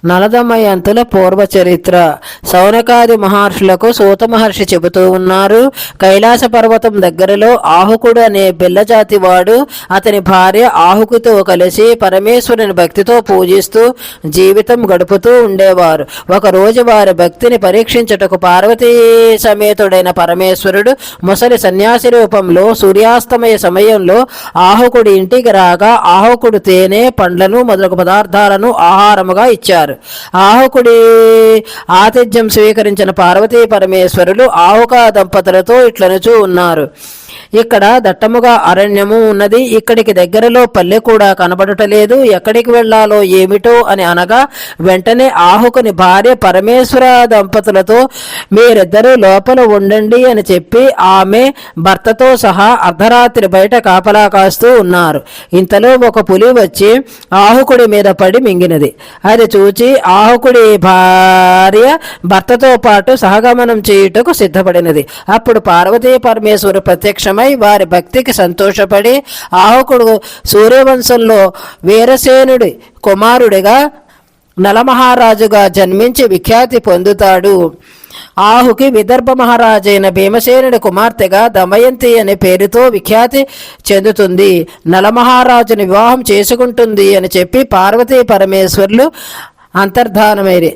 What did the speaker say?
నలదమయంతుల పూర్వ చరిత్ర. శౌనకాది మహర్షులకు సూత మహర్షి చెబుతూ ఉన్నారు. కైలాస పర్వతం దగ్గరలో ఆహుకుడు అనే బిల్లజాతి వాడు అతని భార్య ఆహుకుతో కలిసి పరమేశ్వరుని భక్తితో పూజిస్తూ జీవితం గడుపుతూ ఉండేవారు. ఒకరోజు వారి భక్తిని పరీక్షించుటకు పార్వతీ సమేతుడైన పరమేశ్వరుడు ముసలి సన్యాసి రూపంలో సూర్యాస్తమయ సమయంలో ఆహుకుడి ఇంటికి రాగా ఆహుకుడు తేనె, పండ్లను మొదలగు పదార్థాలను ఆహారముగా ఇచ్చారు. ఆహుకుడి ఆతిథ్యం స్వీకరించిన పార్వతీ పరమేశ్వరులు ఆహుక దంపతులతో ఇట్లనుచూ ఉన్నారు. ఇక్కడ దట్టముగా అరణ్యము ఉన్నది. ఇక్కడికి దగ్గరలో పల్లె కూడా కనబడటలేదు. ఎక్కడికి వెళ్లాలో ఏమిటో అని అనగా వెంటనే ఆహుకుని భార్య పరమేశ్వర దంపతులతో మీరిద్దరూ లోపల ఉండండి అని చెప్పి ఆమె భర్తతో సహా అర్ధరాత్రి బయట కాపలా కాస్తూ ఉన్నారు. ఇంతలో ఒక పులి వచ్చి ఆహుకుడి మీద పడి మింగినది. అది చూచి ఆహుకుడి భార్య భర్తతో పాటు సహగమనం చేయుటకు సిద్ధపడినది. అప్పుడు పార్వతీ పరమేశ్వరు ప్రత్యక్షమై వారి భక్తికి సంతోషపడి ఆహుకుడు సూర్యవంశంలో వీరసేనుడి కుమారుడిగా నలమహారాజుగా జన్మించి విఖ్యాతి పొందుతాడు. ఆహుకి విదర్భ మహారాజైన భీమసేనుడి కుమార్తెగా దమయంతి అనే పేరుతో విఖ్యాతి చెందుతుంది. నలమహారాజుని వివాహం చేసుకుంటుంది అని చెప్పి పార్వతీ పరమేశ్వరులు అంతర్ధానమైరి.